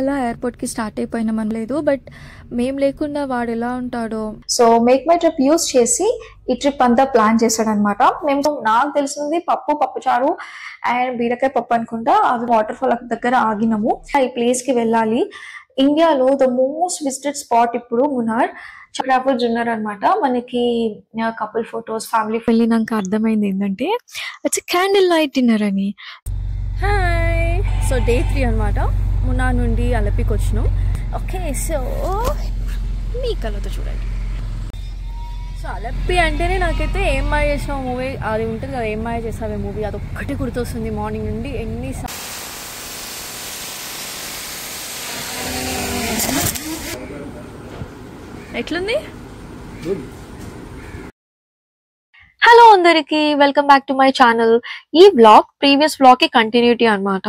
అలా ఎయిర్‌పోర్ట్ కి స్టార్ట్ అయిపోయినామని లేదు. బట్ మేము లేకుండా వాడు ఎలా ఉంటాడో. So make my trip use చేసి ఈ ట్రిప్ అంతా ప్లాన్ చేశాడనమాట. నాకు తెలిసింది పప్పుచారు అండ్ బీరకాయ పప్పు అనుకుంటా. అవి వాటర్ ఫాల్ దగ్గర ఆగినాము. ఈ ప్లేస్ కి వెళ్ళాలి. ఇండియాలో ద మోస్ట్ విజిటెడ్ స్పాట్ ఇప్పుడు మున్నార్. ట్రావెలర్స్ ఉన్నారనమాట. మనకి కపుల్ ఫొటోస్ ఫ్యామిలీ వెళ్ళినాక అర్థమైంది ఏంటంటే ఇట్స్ క్యాండిల్ లైట్ డిన్నర్ అని. హాయ్, సో డే 3 అనమాట. మున్నార్ నుండి అలపికి వచ్చినాం. ఓకే, సో మీ కళ్ళతో చూడండి. సో అలప్పి అంటేనే నాకైతే ఏం మాయ చేసిన మూవీ అది ఉంటుంది కదా, ఏం మాయ చేసావే మూవీ, అది ఒక్కటి గుర్తొస్తుంది. మార్నింగ్ నుండి ఎట్లుంది. హలో అందరికి, welcome back to my channel. ఈ వ్లాగ్ ప్రీవియస్ వ్లాగ్ కి కంటిన్యూటీ అనమాట.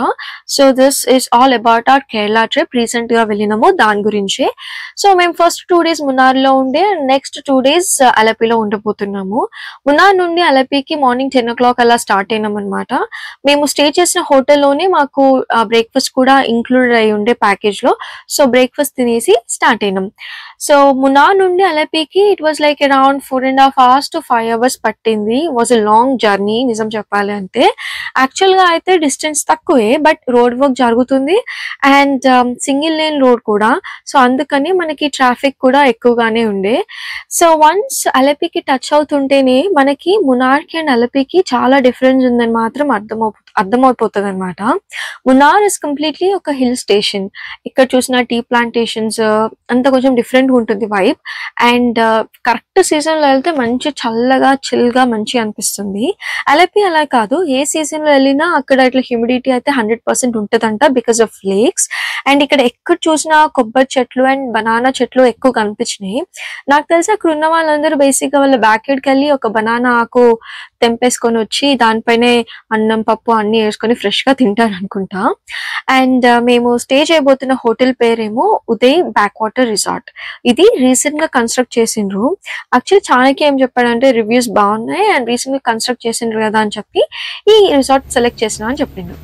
So this is all about our Kerala trip. Recent గా వెళ్ళినాము, దాని గురించే. సో మేము ఫస్ట్ 2 days మున్నార్ లో ఉండే, నెక్స్ట్ 2 days అలపిలో ఉండబోతున్నాము. మున్నార్ నుండి అలపికి మార్నింగ్ 10 o'clock అలా స్టార్ట్ అయినాం అనమాట. మేము స్టే చేసిన హోటల్లోనే మాకు బ్రేక్ఫాస్ట్ కూడా ఇంక్లూడెడ్ అయి ఉండే ప్యాకేజ్ లో. సో బ్రేక్ఫాస్ట్ తినేసి స్టార్ట్ అయినాం. సో మున్నార్ నుండి అలపికి it was like around 4.5 hours to 5 hours పట్టింది. వాజ్ ఎ లాంగ్ జర్నీ నిజం చెప్పాలి అంటే. యాక్చువల్ గా అయితే డిస్టెన్స్ తక్కువే, బట్ రోడ్ వర్క్ జరుగుతుంది అండ్ సింగిల్ లేన్ రోడ్ కూడా. సో అందుకని మనకి ట్రాఫిక్ కూడా ఎక్కువగానే ఉండే. సో వన్స్ అలపికి టచ్ అవుతుంటేనే మనకి మున్నార్కి అండ్ అలపికి చాలా డిఫరెన్స్ ఉందని మాత్రం అర్థమైపోతుంది అనమాట. మున్నార్ ఇస్ కంప్లీట్లీ ఒక హిల్ స్టేషన్. ఇక్కడ చూసిన టీ ప్లాంటేషన్స్ అంతా కొంచెం డిఫరెంట్ ఉంటుంది వైబ్. అండ్ కరెక్ట్ సీజన్ లో వెళ్తే మంచి చల్లగా చిల్ గా మంచి అనిపిస్తుంది. అలపి అలా కాదు, ఏ సీజన్ లో వెళ్ళినా అక్కడ ఇట్లా హ్యూమిడిటీ అయితే 100% ఉంటదంట, బికాస్ ఆఫ్ లేక్స్. అండ్ ఇక్కడ ఎక్కడ చూసినా కొబ్బరి చెట్లు అండ్ బనానా చెట్లు ఎక్కువ కనిపించినాయి. నాకు తెలిసి అక్కడ ఉన్న వాళ్ళందరూ బేసిక్ గా వాళ్ళ బ్యాక్ యార్డ్ కి వెళ్ళి ఒక బనానా ఆకు తెంపేసుకొని వచ్చి దానిపైనే అన్నం పప్పు అన్ని వేసుకొని ఫ్రెష్ గా తింటారు అనుకుంటా. అండ్ మేము స్టే చేయబోతున్న హోటల్ పేరేమో ఉదయ్ బ్యాక్ వాటర్ రిసార్ట్. ఇది రీసెంట్ గా కన్స్ట్రక్ట్ చేసిండ్రు. యాక్చువల్లీ చాలాకి ఏం చెప్పాడంటే రివ్యూస్ బాగున్నాయి అండ్ రీసెంట్ గా కన్స్ట్రక్ట్ చేసిండ్రు కదా అని చెప్పి ఈ రిసార్ట్ సెలెక్ట్ చేసిన అని చెప్పిండు.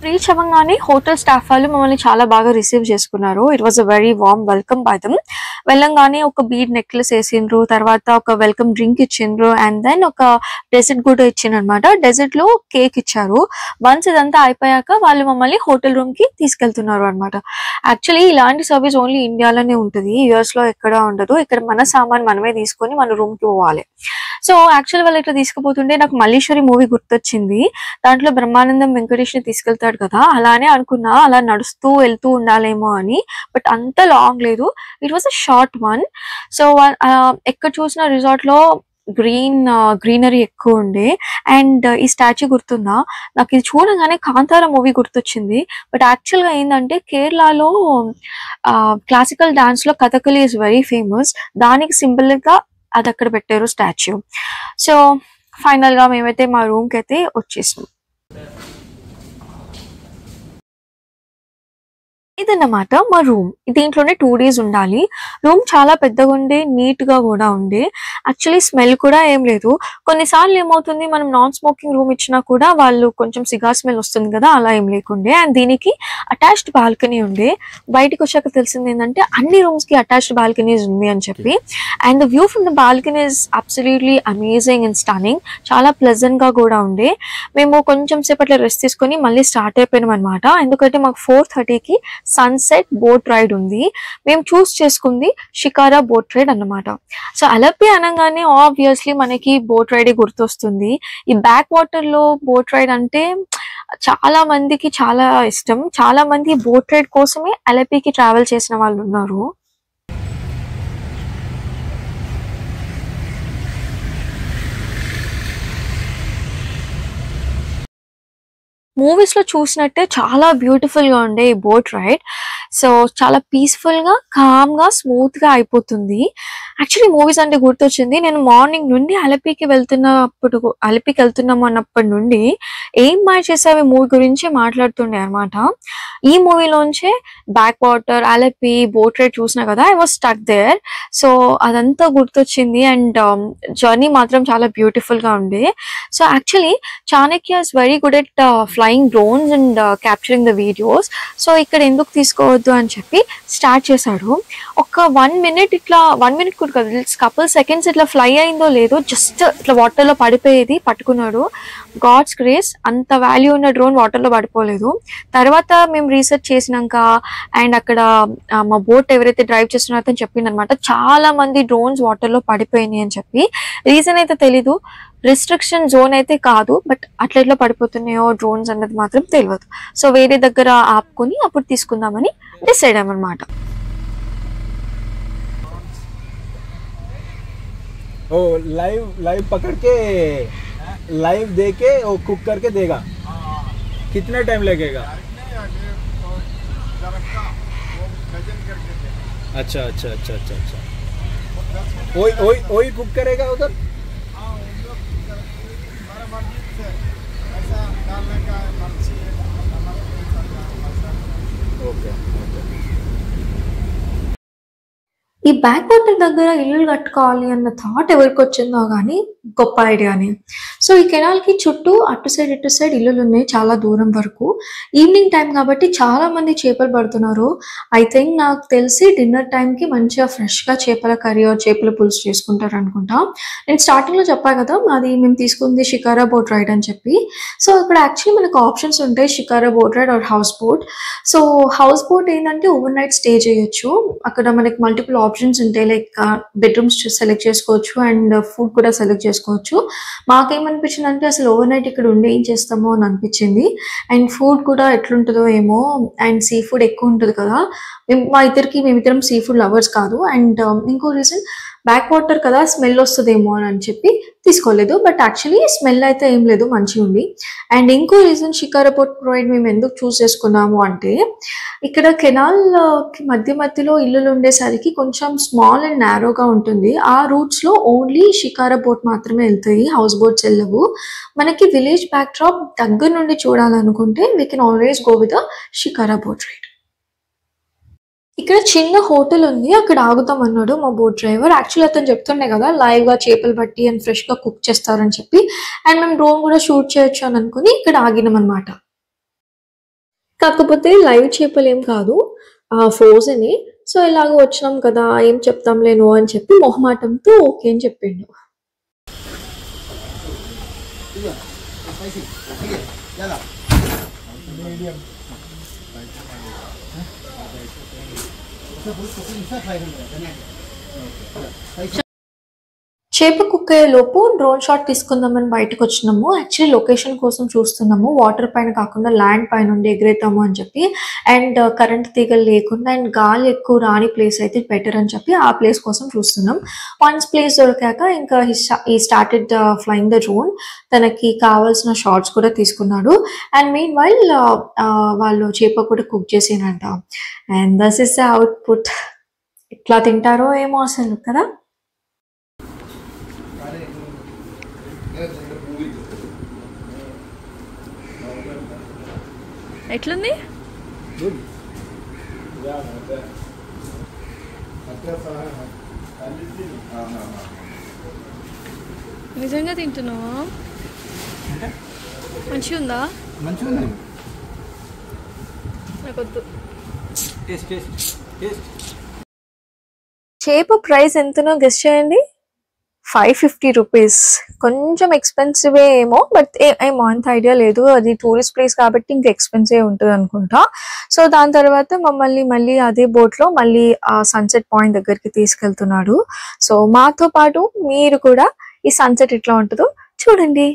రీచ్ అవ్వగానే హోటల్ స్టాఫ్ వాళ్ళు మమ్మల్ని చాలా బాగా రిసీవ్ చేసుకున్నారు. It was a very warm welcome by them. వెళ్ళంగానే ఒక బీడ్ నెక్లెస్ వేసిండ్రు, తర్వాత ఒక వెల్కమ్ డ్రింక్ ఇచ్చిండ్రు అండ్ దెన్ ఒక డెజర్ట్ కూడా ఇచ్చిండ్రు అనమాట. డెజర్ట్ లో కేక్ ఇచ్చారు. వన్స్ ఇదంతా అయిపోయాక వాళ్ళు మమ్మల్ని హోటల్ రూమ్ కి తీసుకెళ్తున్నారు అనమాట. యాక్చువల్లీ ఇలాంటి సర్వీస్ ఓన్లీ ఇండియాలోనే ఉంటుంది, యూఎస్ లో ఎక్కడ ఉండదు. ఇక్కడ మన సామాన్ మనమే తీసుకొని మన రూమ్ కి పోవాలి. సో యాక్చువల్ వాళ్ళు ఇట్లా తీసుకుపోతుంటే నాకు మల్లీశ్వరి మూవీ గుర్తొచ్చింది. దాంట్లో బ్రహ్మానందం వెంకటేష్ ని తీసుకెళ్తాడు కదా, అలానే అనుకున్నా అలా నడుస్తూ వెళ్తూ ఉండాలేమో అని. బట్ అంత లాంగ్ లేదు, it was a short one. So ఎక్కడ చూసిన రిసార్ట్ లో గ్రీనరీ ఎక్కువ ఉండే. అండ్ ఈ స్టాచ్యూ గుర్తుందా, నాకు ఇది చూడగానే కాంతార మూవీ గుర్తొచ్చింది. బట్ యాక్చువల్ గా ఏంటంటే కేరళలో క్లాసికల్ డాన్స్ లో కథకళి ఇస్ వెరీ ఫేమస్. దానికి సింబల్ గా అది అక్కడ పెట్టారు స్టాచ్యూ. సో ఫైనల్ గా మేమైతే మా రూమ్ కి అయితే వచ్చేసాం. ఇదన్నమాట మా రూమ్. దీంట్లోనే 2 days ఉండాలి. రూమ్ చాలా పెద్దగా ఉండే, నీట్ గా కూడా ఉండే. యాక్చువల్లీ స్మెల్ కూడా ఏం లేదు. కొన్నిసార్లు ఏమవుతుంది, మనం నాన్ స్మోకింగ్ రూమ్ ఇచ్చినా కూడా వాళ్ళు కొంచెం సిగార్ స్మెల్ వస్తుంది కదా, అలా ఏం లేకుండే. అండ్ దీనికి అటాచ్డ్ బాల్కనీ ఉండే. బయటకు వచ్చాక తెలిసింది ఏంటంటే అన్ని రూమ్స్ కి అటాచ్డ్ బాల్కనీస్ ఉంది అని చెప్పి. And the view from the balcony is absolutely amazing and stunning. చాలా ప్లెజెంట్ గా కూడా ఉండే. మేము కొంచెం సేపట్లో రెస్ట్ తీసుకొని మళ్ళీ స్టార్ట్ అయిపోయినాం అనమాట. ఎందుకంటే మాకు 4:30కి సన్సెట్ బోట్ రైడ్ ఉంది. మేము చూస్ చేసుకుంది షికారా బోట్ రైడ్ అన్నమాట. సో అలపి అనగానే ఆబ్వియస్లీ మనకి బోట్ రైడ్ గుర్తొస్తుంది. ఈ బ్యాక్ వాటర్ లో బోట్ రైడ్ అంటే చాలా మందికి చాలా ఇష్టం. చాలా మంది బోట్ రైడ్ కోసమే అలపికి ట్రావెల్ చేసిన వాళ్ళు ఉన్నారు. మూవీస్ లో చూసినట్టే చాలా బ్యూటిఫుల్ గా ఉండే ఈ బోట్ రైడ్. సో చాలా పీస్ఫుల్గా కామ్గా స్మూత్గా అయిపోతుంది. యాక్చువల్లీ మూవీస్ అంటే గుర్తొచ్చింది, నేను మార్నింగ్ నుండి అలపికి వెళ్తున్నాము అన్నప్పటి నుండి ఏం మాయ చేసావి మూవీ గురించి మాట్లాడుతుండే అనమాట. ఈ మూవీలోంచే back water, Alleppey, boat ride చూసినా కదా, I was stuck there. So అదంతా గుర్తొచ్చింది. అండ్ జర్నీ మాత్రం చాలా బ్యూటిఫుల్గా ఉంది. So actually Chanakya is very good at flying drones and capturing the videos. So ఇక్కడ ఎందుకు తీసుకోవద్దు అని చెప్పి స్టార్ట్ చేశాడు. ఒక 1 minute ఇట్లా 1 minute కూడా కాదు, కపుల్ సెకండ్స్ ఇట్లా ఫ్లై అయిందో లేదో, జస్ట్ ఇట్లా వాటర్లో పడిపోయేది పట్టుకున్నాడు. గాడ్స్ గ్రేస్, అంత వాల్యూ ఉన్న డ్రోన్ వాటర్లో పడిపోలేదు. తర్వాత మేము రీసెర్చ్ చేసినాక అండ్ అక్కడ మా బోట్ ఎవరైతే డ్రైవ్ చేస్తున్నారో అతను చెప్పిందనమాట, చాలా మంది డ్రోన్స్ వాటర్లో పడిపోయినాయి అని చెప్పి. రీజన్ అయితే తెలీదు, రిస్ట్రిక్షన్ జోన్ అయితే కాదు, బట్ అట్లా ఎట్లా పడిపోతున్నాయో డ్రోన్స్ అన్నది మాత్రం తెలియదు. సో వేరే దగ్గర ఆపుకొని అప్పుడు తీసుకుందామని డిసైడ్ అయ్యామన్నమాట. ओ लाइव पकड़ के लाइव दे के वो कुक करके देगा. कितना टाइम लगेगा? अच्छा अच्छा अच्छा अच्छा अच्छा. वही कुक करेगा उधर. ओके. ఈ బ్యాక్ వాటర్ దగ్గర ఇల్లు కట్టుకోవాలి అన్న థాట్ ఎవరికి వచ్చిందో కానీ గొప్ప ఐడియాని. సో ఈ కెనాల్కి చుట్టూ అటు సైడ్ ఇటు సైడ్ ఇల్లులు ఉన్నాయి చాలా దూరం వరకు. ఈవినింగ్ టైం కాబట్టి చాలా మంది చేపలు పడుతున్నారు. ఐ థింక్ నాకు తెలిసి డిన్నర్ టైంకి మంచిగా ఫ్రెష్గా చేపల కర్రీ చేపల పులుసు చేసుకుంటారు అనుకుంటా. నేను స్టార్టింగ్లో చెప్పా కదా, మేము తీసుకుంది షికారా బోట్ రైడ్ అని చెప్పి. సో ఇక్కడ యాక్చువల్లీ మనకు ఆప్షన్స్ ఉంటాయి, shikara boat ride or houseboat. So houseboat ఏంటంటే ఓవర్ నైట్ స్టే చేయొచ్చు. అక్కడ మనకి మల్టిపుల్ ఆప్షన్స్ ఉంటాయి, లైక్ బెడ్రూమ్స్ సెలెక్ట్ చేసుకోవచ్చు అండ్ ఫుడ్ కూడా సెలెక్ట్ చేసుకోవచ్చు. మాకేమనిపించింది అంటే అసలు ఓవర్ నైట్ ఇక్కడ ఉండి ఏం చేస్తామో అని అనిపించింది. అండ్ ఫుడ్ కూడా ఎట్లుంటుందో ఏమో, అండ్ సీ ఫుడ్ ఎక్కువ ఉంటుంది కదా. మేమిద్దరం సీ ఫుడ్ లవర్స్ కాదు. అండ్ ఇంకో రీజన్, బ్యాక్ వాటర్ కదా, స్మెల్ వస్తుందేమో అని చెప్పి తీసుకోలేదు. బట్ యాక్చువల్లీ స్మెల్ అయితే ఏం లేదు, మంచిగా ఉంది. అండ్ ఇంకో రీజన్ షికారా బోట్ రైడ్ మేము ఎందుకు చూస్ చేసుకున్నాము అంటే, ఇక్కడ కెనాల్ మధ్యలో ఇల్లులు ఉండేసరికి కొంచెం స్మాల్ అండ్ నారోగా ఉంటుంది. ఆ రూట్స్లో ఓన్లీ షికారా బోట్ మాత్రమే వెళ్తాయి, హౌస్ బోట్స్ వెళ్ళవు. మనకి విలేజ్ బ్యాక్ డ్రాప్ దగ్గర నుండి చూడాలనుకుంటే we can always go with shikara boat ride. ఇక్కడ చిన్న హోటల్ ఉంది, అక్కడ ఆగుతాం అన్నాడు మా బోట్ డ్రైవర్. యాక్చువల్లీ అతను చెప్తుండే కదా లైవ్గా చేపలు పట్టి అండ్ ఫ్రెష్గా కుక్ చేస్తారని చెప్పి. అండ్ మేము డ్రోన్ కూడా షూట్ చేయొచ్చు అని అనుకుని ఇక్కడ ఆగినాం అనమాట. కాకపోతే లైవ్ చేపలు ఏం కాదు, ఫ్రోజనే. సో ఇలాగ వచ్చినాం కదా, ఏం చెప్తాంలేను అని చెప్పి మొహమాటంతో ఓకే అని చెప్పిండు. చేప కుక్ అయ్యే లోపు డ్రోన్ షాట్ తీసుకుందామని బయటకు వచ్చినాము. యాక్చువల్లీ లొకేషన్ కోసం చూస్తున్నాము, వాటర్ పైన కాకుండా ల్యాండ్ పైన నుండి ఎగిరేతాము అని చెప్పి. అండ్ కరెంట్ తీగలు లేకుండా అండ్ గాలి ఎక్కువ రాని ప్లేస్ అయితే బెటర్ అని చెప్పి ఆ ప్లేస్ కోసం చూస్తున్నాం. వన్స్ ప్లేస్ దొరికాక ఇంకా ఈ స్టార్టెడ్ ఫ్లయింగ్ ద డ్రోన్. తనకి కావాల్సిన షార్ట్స్ కూడా తీసుకున్నాడు. అండ్ మీన్ వైల్ వాళ్ళు చేప కూడా కుక్ చేసేనంట. And this is the output. ఎట్లా తింటారో ఏమో అసలు కదా. ఎట్లుంది? నిజంగా తింటున్నావా? మంచిగా ఉందా? నాకొద్దు. చేప ప్రైస్ ఎంతనో గెస్ చేయండి. 550 రూపీస్. కొంచెం ఎక్స్పెన్సివే ఏమో, బట్ ఏమో అంత ఐడియా లేదు. అది టూరిస్ట్ ప్లేస్ కాబట్టి ఇంకా ఎక్స్పెన్సివ్ ఉంటుంది అనుకుంటా. సో దాని తర్వాత మమ్మల్ని మళ్ళీ అదే బోట్లో మళ్ళీ ఆ సన్సెట్ పాయింట్ దగ్గరికి తీసుకెళ్తున్నాడు. సో మాతో పాటు మీరు కూడా ఈ సన్సెట్ ఎట్లా ఉంటుందో చూడండి.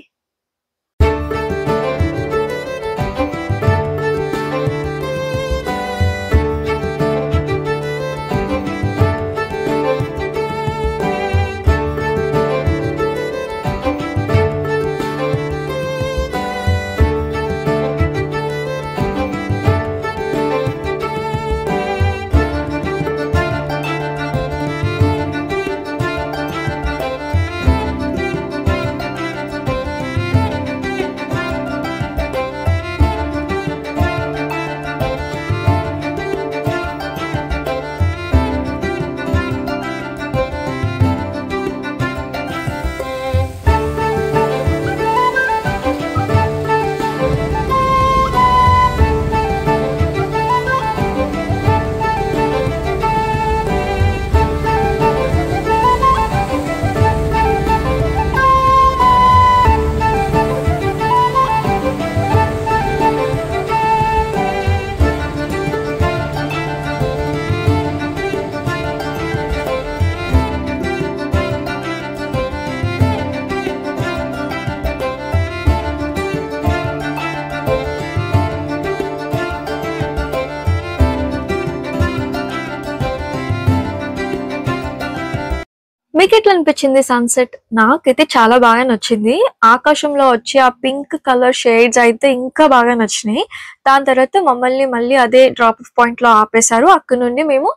మీకు ఎట్లా అనిపించింది సన్సెట్? నాకైతే చాలా బాగా నచ్చింది. ఆకాశంలో వచ్చే ఆ పింక్ కలర్ షేడ్స్ అయితే ఇంకా బాగా నచ్చినాయి. దాని తర్వాత మమ్మల్ని మళ్ళీ అదే డ్రాప్ ఆఫ్ పాయింట్లో ఆపేశారు. అక్కడ నుండి మేము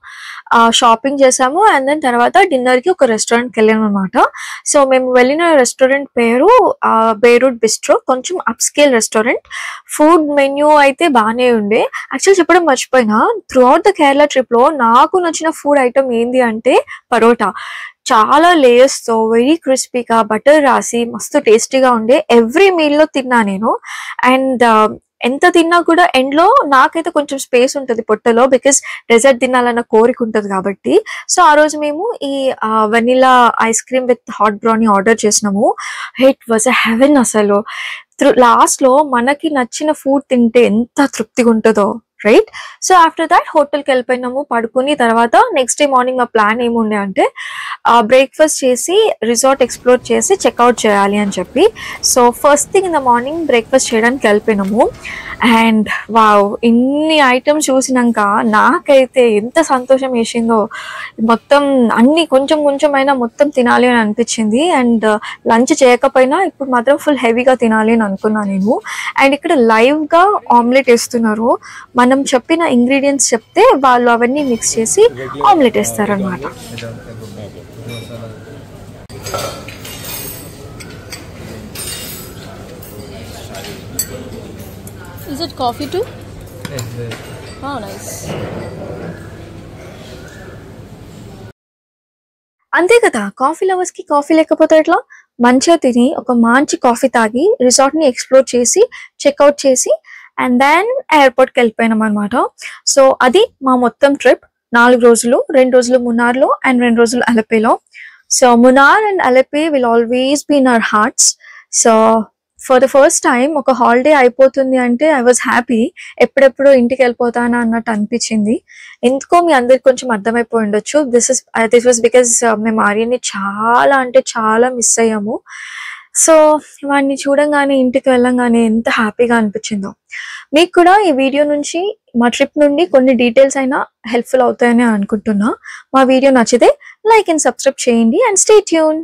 షాపింగ్ చేసాము. అండ్ దెన్ తర్వాత డిన్నర్కి ఒక రెస్టారెంట్కి వెళ్ళాము అనమాట. సో మేము వెళ్ళిన రెస్టారెంట్ పేరు బేరూట్ బిస్ట్రో, కొంచెం up scale restaurant. Food menu అయితే బాగానే ఉండే. యాక్చువల్ చెప్పడం మర్చిపోయినా, త్రూ అవుట్ ద కేరళ ట్రిప్లో నాకు నచ్చిన ఫుడ్ ఐటమ్ ఏంది అంటే పరోటా. చాలా లేయర్స్తో వెరీ క్రిస్పీగా బటర్ రాసి మస్తు టేస్టీగా ఉండే. ఎవ్రీ మీల్లో తిన్నా నేను. అండ్ ఎంత తిన్నా కూడా ఎండ్లో నాకైతే కొంచెం స్పేస్ ఉంటుంది పొట్టలో, బికాస్ డెజర్ట్ తినాలన్న కోరిక ఉంటుంది కాబట్టి. సో ఆ రోజు మేము ఈ vanilla ice cream with hot brownie order చేసినాము. ఇట్ వాజ్ ఎ హెవెన్ అసలు. లాస్ట్లో మనకి నచ్చిన ఫుడ్ తింటే ఎంత తృప్తిగా ఉంటుందో, రైట్? సో ఆఫ్టర్ దాట్ హోటల్కి వెళ్ళిపోయినాము పడుకుని. తర్వాత నెక్స్ట్ డే మార్నింగ్ మా ప్లాన్ ఏముండే అంటే బ్రేక్ఫాస్ట్ చేసి రిసార్ట్ ఎక్స్ప్లోర్ చేసి చెక్అవుట్ చేయాలి అని చెప్పి. So first thing in the morning breakfast చేయడానికి వెళ్ళిపోయినాము. అండ్ వావ్, ఇన్ని ఐటమ్స్ చూసినాక నాకైతే ఎంత సంతోషం వేసిందో. మొత్తం అన్ని కొంచెం కొంచెం అయినా మొత్తం తినాలి అని అనిపించింది. అండ్ లంచ్ చేయకపోయినా ఇప్పుడు మాత్రం ఫుల్ హెవీగా తినాలి అని అనుకున్నాను నేను. అండ్ ఇక్కడ లైవ్గా ఆమ్లెట్ వేస్తున్నారు. మనం చెప్పిన ఇంగ్రీడియంట్స్ చెప్తే వాళ్ళు అవన్నీ మిక్స్ చేసి ఆమ్లెట్ వేస్తారనమాట. Is it coffee too? Oh, nice. అంతే కదా, కాఫీ లవర్స్ కి కాఫీ లేకపోతే ఎట్లా? మంచిగా తిని ఒక మంచి కాఫీ తాగి రిసార్ట్ ని ఎక్స్ప్లోర్ చేసి చెక్అవుట్ చేసి అండ్ దెన్ ఎయిర్పోర్ట్కి వెళ్ళిపోయినాం అనమాట. సో అది మా మొత్తం ట్రిప్. 4 రోజులు, 2 రోజులు మున్నార్లో అండ్ 2 రోజులు అలపేలో. So Munnar and Alleppey will always be in our hearts. So for the first time ఒక హాలిడే అయిపోతుంది అంటే ఐ వాజ్ హ్యాపీ. ఎప్పుడెప్పుడు ఇంటికి వెళ్ళిపోతానా అన్నట్టు అనిపించింది. ఎందుకో మీ అందరికి కొంచెం అర్థమైపోయి ఉండొచ్చు. దిస్ వాజ్ బికాజ్ మేము ఆర్యన్ని చాలా అంటే చాలా మిస్ అయ్యాము. సో వాడిని చూడంగానే ఇంటికి వెళ్ళంగానే ఎంత హ్యాపీగా అనిపించిందో. మీకు కూడా ఈ వీడియో నుంచి మా ట్రిప్ నుండి కొన్ని డీటెయిల్స్ అయినా హెల్ప్ఫుల్ అవుతాయని అనుకుంటున్నా. మా వీడియో నచ్చితే లైక్ అండ్ సబ్స్క్రైబ్ చేయండి అండ్ స్టే ట్యూన్.